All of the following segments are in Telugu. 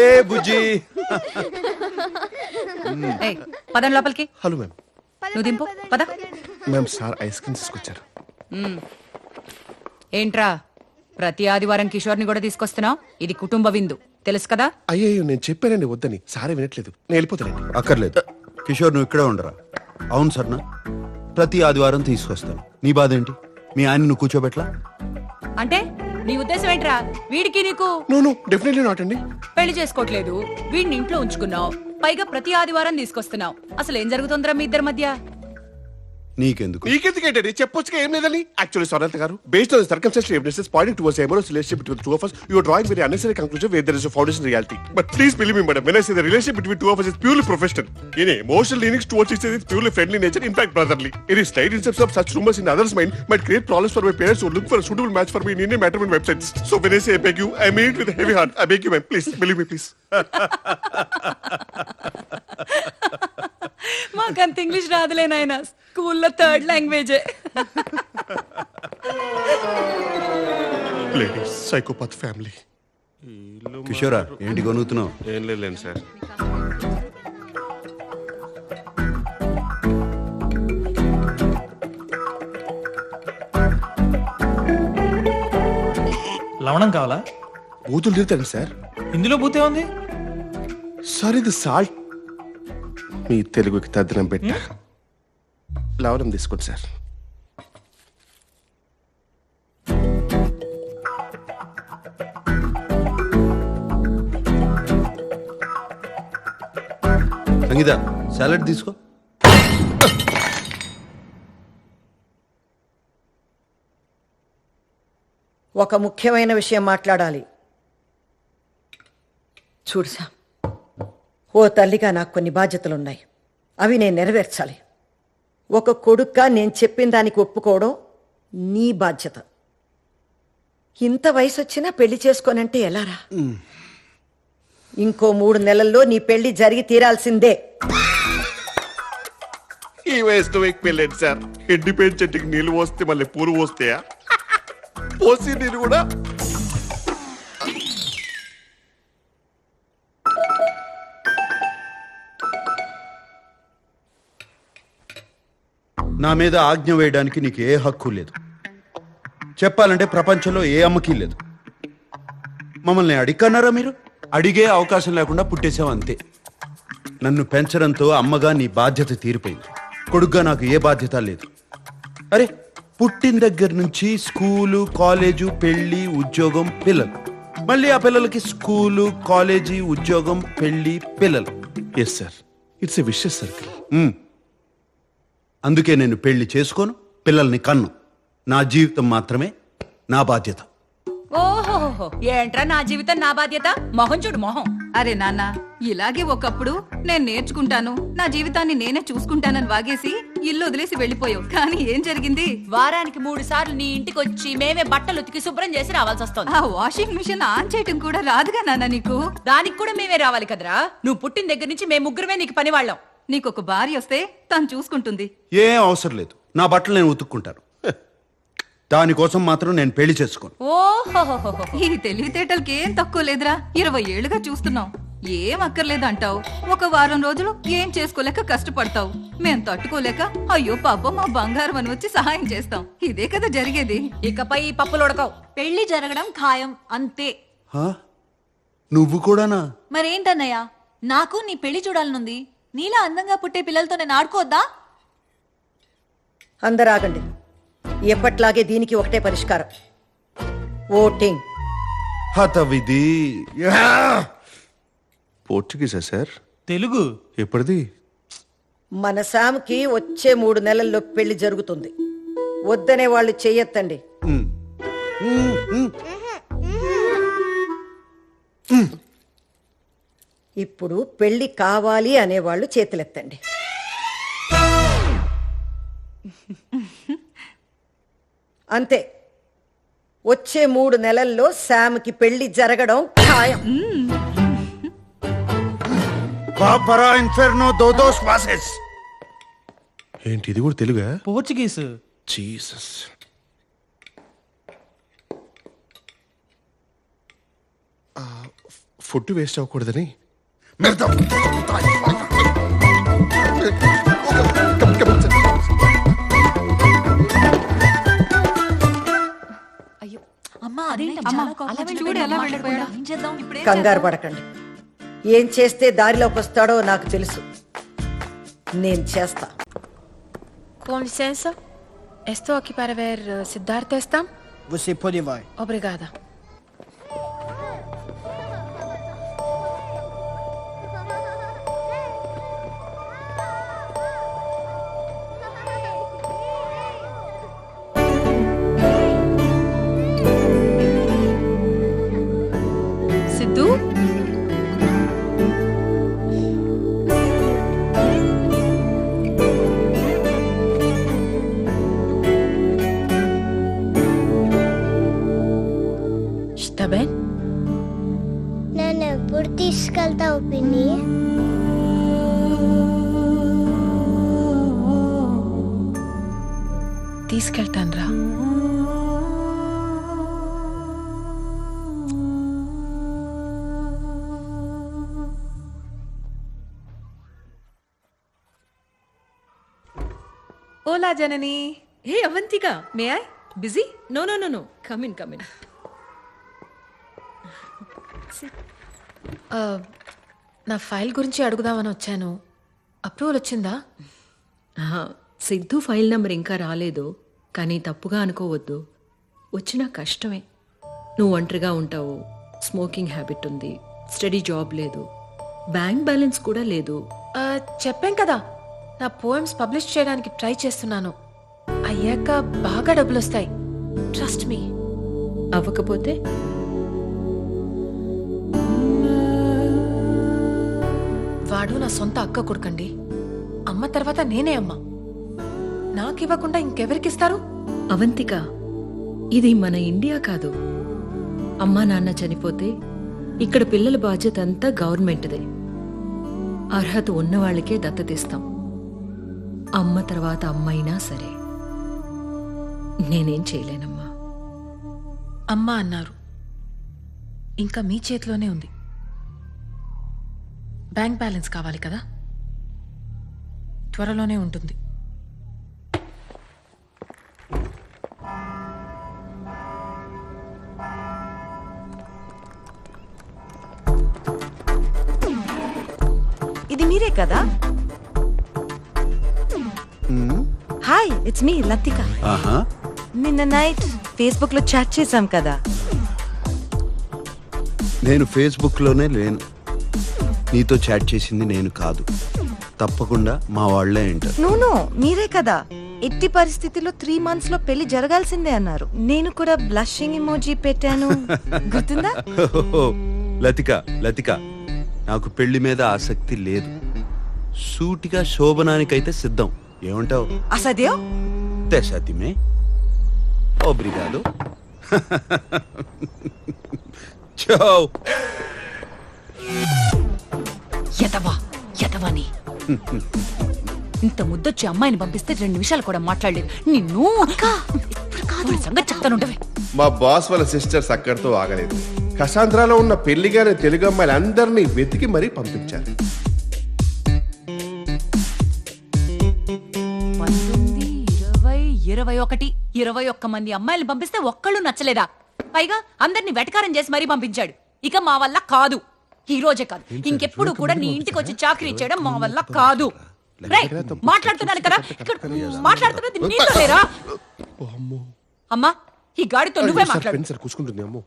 ఏ బుజ్జి. ఏయ్, పదం లోపలికి. Hello ma'am. నువ్వు దింపు పద. మ్యామ్ సార్ ఐస్ క్రీమ్ తీసుకొచ్చారు. ఏంట్రా ప్రతి ఆదివారం కిషోర్ని కూడా తీసుకొస్తున్నావు? ఇది కుటుంబ విందు తెలుసు కదా. అయ్యో నేను చెప్పానండి వద్దని, సారే వినట్లేదు. నేను వెళ్ళిపోతానండి. అక్కర్లేదు కిషోర్, నువ్వు ఇక్కడే ఉండరా. అవును సర్నా, ప్రతి ఆదివారం తీసుకొస్తాను. నీ బాధ ఏంటి? మీ ఆయన నువ్వు కూర్చోబెట్లా? అంటే నీ ఉద్దేశం ఏంట్రా? వీడికి నీకు నో నో డెఫినెట్లీ నాట్ అండి. పెళ్లి చేసుకోవట్లేదు, వీడిని ఇంట్లో ఉంచుకున్నావు, పైగా ప్రతి ఆదివారం తీసుకొస్తున్నావు. అసలు ఏం జరుగుతుందిరా మీ ఇద్దరి మధ్య? నీకెందుకు? నీకెందుకేంటండి? చెప్పొచ్చుగా ఏం లేదని. యాక్చువల్లీ సొరంత గారు, based on circumstantial evidences pointing towards amorous relationship between two of us, you are drawing very unnecessary conclusion where there is a foundation in reality. But please believe me, madam, when I say the relationship between two of us is purely professional. In emotional leanings towards each other is purely friendly nature, in fact brotherly. Any slight instance of such rumors in others' mind might create problems for my parents who look for a suitable match for me in Indian matrimony websites. So when I say I beg you, I mean it with a heavy heart. I beg you, ma'am, please believe me, please. మాకంత ఇంగ్లీష్ రాదులే నాయనా, స్కూల్లో థర్డ్ లాంగ్వేజే. Ladies, psychopath family. కిషోరా, ఏంటి కొనుగుతున్నావు? ఏం లేదు సార్. లవణం కావాలా? బూతులు తిరుగుతాను సార్. ఇందులో బూతే ఉంది. సార్ ఇది సాల్ట్. మీ తెలుగుకి తద్దనం పెట్ట లవణం తీసుకోండి సార్. సంగీత, సాలడ్ తీసుకో. ఒక ముఖ్యమైన విషయం మాట్లాడాలి. చూడు సామ్, ఓ తల్లిగా నాకు కొన్ని బాధ్యతలున్నాయి. అవి నేను నెరవేర్చాలి. ఒక కొడుక్గా నేను చెప్పిన దానికి ఒప్పుకోవడం నీ బాధ్యత. ఇంత వయసు వచ్చినా పెళ్లి చేసుకోనంటే ఎలారా? ఇంకో 3 నెలల్లో నీ పెళ్లి జరిగి తీరాల్సిందే. ఈ వయసులో మీకు పెళ్ళండి సార్. ఎండిపోయిన చెట్టుకి నీళ్ళు పోస్తే మళ్ళీ పూలు పోస్తాయా? పోసి నీరు కూడా. నా మీద ఆజ్ఞ వేయడానికి నీకు ఏ హక్కు లేదు. చెప్పాలంటే ప్రపంచంలో ఏ అమ్మకి లేదు. మమ్మల్ని అడిగన్నారా మీరు? అడిగే అవకాశం లేకుండా పుట్టేశావు అంతే. నన్ను పెంచడంతో అమ్మగా నీ బాధ్యత తీరిపోయింది. కొడుగ్గా నాకు ఏ బాధ్యత లేదు. అరే, పుట్టిన దగ్గర నుంచి స్కూలు, కాలేజు, పెళ్లి, ఉద్యోగం, పిల్లలు. మళ్ళీ ఆ పిల్లలకి స్కూలు, కాలేజీ, ఉద్యోగం, పెళ్లి, పిల్లలు. Yes sir, it's a vicious circle. అందుకే నేను పెళ్లి చేసుకోను, పిల్లల్ని కన్ను. నా జీవితం మాత్రమే నా బాధ్యత. ఓహోహో, ఏంట్రా నా జీవితం నా బాధ్యత? మొహం చూడు మొహం. అరే నాన్న, ఇలాగే ఒకప్పుడు నేను నేర్చుకుంటాను, నా జీవితాన్ని నేనే చూసుకుంటానని వాగేసి ఇల్లు వదిలేసి వెళ్ళిపోయావు. కానీ ఏం జరిగింది? వారానికి 3 సార్లు నీ ఇంటికి వచ్చి మేమే బట్టలు ఉతికి శుభ్రం చేసి రావాల్సి వస్తుంది. ఆ వాషింగ్ మిషన్ ఆన్ చేయటం కూడా రాదుగా నాన్న నీకు. దానికి కూడా మేమే రావాలి కదరా. నువ్వు పుట్టిన దగ్గర నుంచి మేము ముగ్గురమే నీకు పని వాళ్ళం. నీకొక భార్య వస్తే తను చూసుకుంటుంది. ఏం అవసరం లేదు, నా బట్టలు నేను ఉతుక్కుంటాను. దానికోసం మాత్రం నేను పెళ్లి చేసుకోను. ఓహోహోహో, ఈ తెలివితేటలకి ఏం తక్కువ లేదురా. 20 ఏళ్లుగా చూస్తున్నావు. ఏం అక్కర్లేదు అంటావు, ఒక వారం రోజులు ఏం చేసుకోలేక కష్టపడతావు. మేం తట్టుకోలేక అయ్యో పాపం మా బంగారం అని వచ్చి సహాయం చేస్తాం. ఇదే కదా జరిగేది. ఇకపై ఈ పప్పులు ఉడకవు. పెళ్లి జరగడం ఖాయం అంతే. హా? నువ్వు కూడానా? మరేంటన్నయ్య, నాకు నీ పెళ్లి చూడాలనుంది. నీలా అందంగా పుట్టే పిల్లలతో నేను ఆడుకోవద్దా? అందరూ ఆగండి. ఎప్పట్లాగే దీనికి ఒకటే పరిష్కారం, ఓటింగ్. హతవిధి. పోర్చుగీసా సార్? తెలుగు. ఎప్పటిది? మన శామ్కి వచ్చే 3 నెలల్లో పెళ్లి జరుగుతుంది. వద్దనే వాళ్ళు చెయ్యొద్దండి. ఇప్పుడు పెళ్లి కావాలి అనేవాళ్ళు చేతులెత్తండి. అంతే. వచ్చే 3 నెలల్లో శామ్కి పెళ్లి జరగడం ఖాయం. ఏంటి ఇది కూడా తెలుగా? పోర్చుగీస్. జీసస్. ఫుడ్ వేస్ట్ అవ్వకూడదని అమ్మా అదేంటి చూడు ఎలా వెళ్ళిపోయాడు. ఏం చేద్దాం కంగారు పడకండి. ఏం చేస్తే దారిలోకి వస్తాడో నాకు తెలుసు. నేను చేస్తా. Com licença, estou aqui para ver Siddhartha Estam. Você pode vai. Obrigada. Siddhu Está bem? నన్ను ఎప్పుడు తీసుకెళ్తావు పిన్ని? తీసుకెళ్తాను రా. ఓలా Janani. Hey Avantika, may I? Busy? No no no no, come in come in. నా ఫైల్ గురించి అడుగుదామని వచ్చాను. అప్రూవల్ వచ్చిందా? సిద్ధు ఫైల్ నంబర్ ఇంకా రాలేదు, కానీ తప్పుగా అనుకోవద్దు. వచ్చినా కష్టమే. నువ్వు ఒంటరిగా ఉంటావు, స్మోకింగ్ హ్యాబిట్ ఉంది, స్టడీ జాబ్ లేదు, బ్యాంక్ బ్యాలెన్స్ కూడా లేదు. చెప్పాం కదా, నా పోయమ్స్ పబ్లిష్ చేయడానికి ట్రై చేస్తున్నాను. అయ్యాక బాగా డబ్బులు వస్తాయి. Trust me. అవ్వకపోతే వాడు నా సొంత అక్క కొడుకండి. అమ్మ తర్వాత నేనే అమ్మ. నాకివ్వకుండా ఇంకెవరికిస్తారు? అవంతిక, ఇది మన ఇండియా కాదు. అమ్మా నాన్న చనిపోతే ఇక్కడ పిల్లల బాధ్యత అంతా గవర్నమెంట్దే. అర్హత ఉన్నవాళ్ళకే దత్తతిస్తాం. అమ్మ తర్వాత అమ్మైనా సరే. నేనేం చేయలేనమ్మా. అమ్మ అన్నారు, ఇంకా మీ చేతిలోనే ఉంది. బ్యాంక్ బ్యాలెన్స్ కావాలి కదా, త్వరలోనే ఉంటుంది. ఇది మీరే కదా? Hi, it's me Latika. ఆహా, నిన్న నైట్ ఫేస్బుక్ లో చాట్ చేశాం కదా. నేను ఫేస్బుక్ లోనే లేను. నీతో చాట్ చేసింది నేను కాదు. తప్పకుండా మా వాళ్లే అంటారు. నో, మీరే కదా. ఎట్టి పరిస్థితిలో 3 months లో పెళ్లి జరగాల్సిందే అన్నారు. నేను కూడా బ్లషింగ్ ఇమోజీ పెట్టాను, గుర్తుందా? లతిక, నాకు పెళ్లి మీద ఆసక్తి లేదు. సూటిగా శోభనానికైతే సిద్ధం. ఏమంటావు? అసదేవ్ తెసాతిమే ఓబ్రిగాదో. చో యతవని ఇంత ముద్దొచ్చి అమ్మాయిని పంపిస్తే 2 నిమిషాలు కూడా మాట్లాడలేదు. నిన్ను సంగతి చెప్తానుండవే. మా బాస్ వాళ్ళ సిస్టర్స్ అక్కడితో ఆగలేదు. కసాంధ్రాలో ఉన్న పెళ్లిగానే తెలుగు అమ్మాయిలు అందరినీ వెతికి మరీ పంపించారు. 19, 20, 21 మంది అమ్మాయిలు పంపిస్తే ఒక్కళ్ళు నచ్చలేదా? పైగా అందరిని వెటకారం చేసి మరీ పంపించాడు. ఇక మా వల్ల కాదు. ఈ రోజే కాదు, ఇంకెప్పుడు కూడా నీ ఇంటికి వచ్చి చాకరీ చేయడం మా వల్ల కాదు. రేయ్, మాట్లాడుతున్నాను కదా, ఇక్కడ మాట్లాడుతున్నది నీతో లేరా? అమ్మా, ఈ గాడితో నువ్వే మాట్లాడు. సార్ కూర్చుంటుంది. అమ్మో,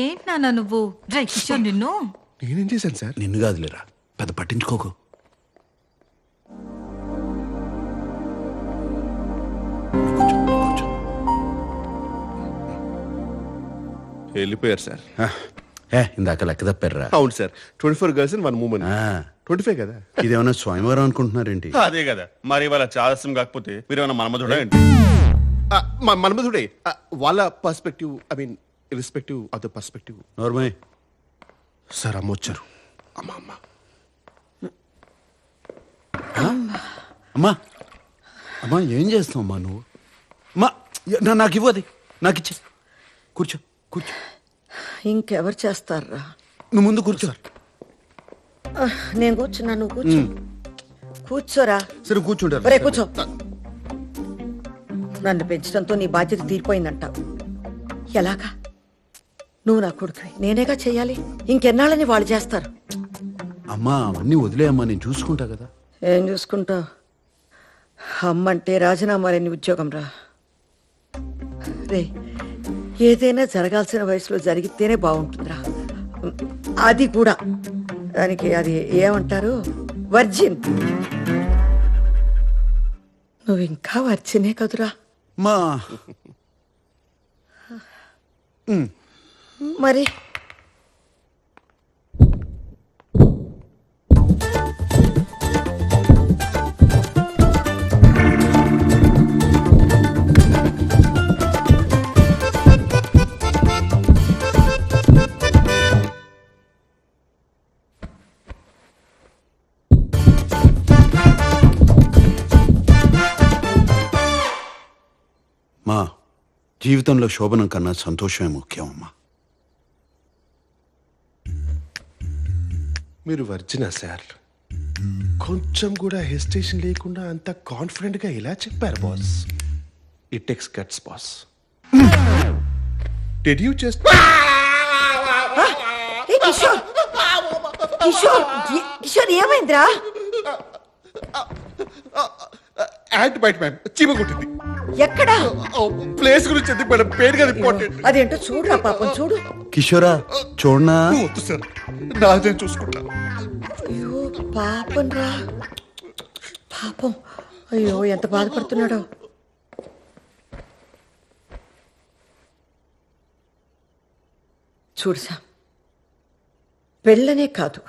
ఏంటి నాన్న నువ్వు? డ్రై కిషోర్ నిన్ను. నేనేం చేశాను సార్? నిన్ను కాదులేరా, పెద్ద పట్టించుకోకు. వెళ్ళిపోయారు సార్. ఇందాక లెక్క తప్పారా? అవును సార్, 24 girls in 1 woman. 25 కదా? ఇదేమన్నా స్వయంవరం అనుకుంటున్నారేంటి? అదే కదా మరి. వాళ్ళ చాదస్యం కాకపోతే మీరు ఏమన్నా మన్మధుడా ఏంటి? మన్మధుడే. వాళ్ళ perspective, I mean irrespective of the perspective. నోర్మయ్ సార్, అమ్మ వచ్చారు. అమ్మ అమ్మా, ఏం చేస్తావు అమ్మా నువ్వు? అమ్మా, నాకు ఇవ్వది, నాకు ఇచ్చే. కూర్చో. ఇంకెవరు చేస్తారా? నువ్వు ముందు కూర్చో. నేను కూర్చున్నా, నువ్వు కూర్చో. కూర్చోరా. సరే కూర్చుంటారు. ఒరే కూర్చో. నన్ను పెంచడంతో నీ బాధ్యత తీరిపోయిందంటావు. ఎలాగా? నువ్వు నా కొడుకు, నేనేగా చెయ్యాలి. ఇంకెన్నాళ్ళని వాళ్ళు చేస్తారు. అమ్మా అవన్నీ వదిలేయమ్మా, నేను చూసుకుంటా కదా. ఏం చూసుకుంటావు? అమ్మంటే రాజీనామా లేని ఉద్యోగం రా. రే, ఏదైనా జరగాల్సిన వయసులో జరిగితేనే బాగుంటుందిరా. అది కూడా దానికి అది ఏమంటారు, వర్జిన్. నువ్వు ఇంకా వర్జినే కదురా. మా మరి మా జీవితంలో శోభనం కన్నా సంతోషమే ముఖ్యం అమ్మా. మీరు వర్జినా సార్? కొంచెం కూడా హెసిటేషన్ లేకుండా అంత కాన్ఫిడెంట్ గా ఎలా చెప్పారు boss? It takes guts boss. Did you just Kishore, Kishore, Kishore ఏమైందిరా? యాంట్ బైట్ మ్యామ్, చీమ కొట్టింది. ఎక్కడా? ప్లేస్ గురించి ఎందుకు మేడం, పేరు కదా ఇంపార్టెంట్. అదేంటో చూడురా పాపం, చూడు. కిషోరా చూడనా? వద్దు సార్, నాదే చూసుకుంటా. అయ్యో పాపం రా, పాపం. అయ్యో ఎంత బాధపడుతున్నాడో. చూడుసా, పెళ్ళనే కాదు,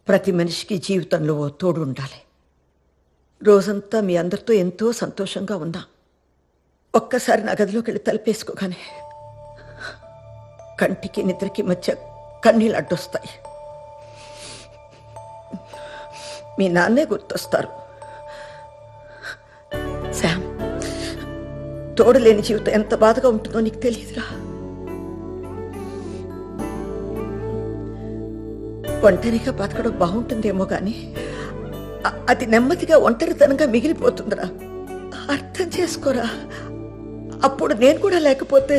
ప్రతి మనిషికి జీవితంలో ఓ తోడు ఉండాలి. రోజంతా మీ అందరితో ఎంతో సంతోషంగా ఉన్నా, ఒక్కసారి నా గదిలోకి వెళ్ళి తలుపేసుకోగానే కంటికి నిద్రకి మధ్య కన్నీళ్ళు అడ్డొస్తాయి. మీ నాన్నే గుర్తొస్తారు. శామ్, తోడు లేని జీవితం ఎంత బాధగా ఉంటుందో నీకు తెలియదురా. ఒంటరిగా బతకడం బాగుంటుందేమో కానీ అది నెమ్మదిగా ఒంటరితనంగా మిగిలిపోతుందిరా. అర్థం చేసుకోరా. అప్పుడు నేను కూడా లేకపోతే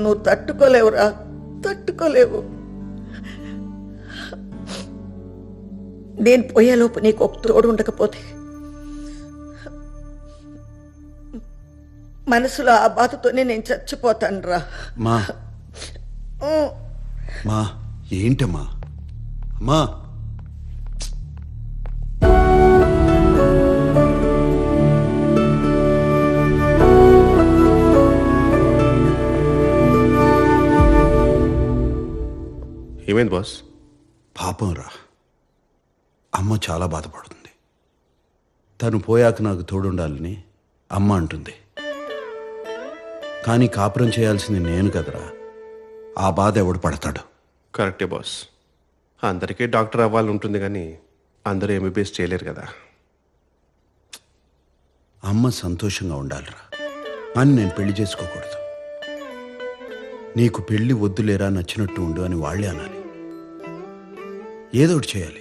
నువ్వు తట్టుకోలేవురా, తట్టుకోలేవు. నేను పోయేలోపు నీకు ఒక తోడు ఉండకపోతే మనసులో ఆ బాధతోనే నేను చచ్చిపోతాను రా. మా మా ఏంటమ్మా? అమ్మా ఏమైంది బాస్? పాపం రా, అమ్మ చాలా బాధపడుతుంది. తను పోయాక నాకు తోడుండాలని అమ్మ అంటుంది. కానీ కాపురం చేయాల్సింది నేను కదరా. ఆ బాధ ఎవడు పడతాడు? కరెక్టే బాస్, అందరికీ డాక్టర్ అవ్వాలి ఉంటుంది కానీ అందరూ ఎంబీబీఎస్ చేయలేరు కదా. అమ్మ సంతోషంగా ఉండాలిరా అని నేను పెళ్లి చేసుకోకూడదు. నీకు పెళ్లి వద్దులేరా, నచ్చినట్టు ఉండు అని వాళ్ళే అనాలి. ఏదో ఒకటి చేయాలి.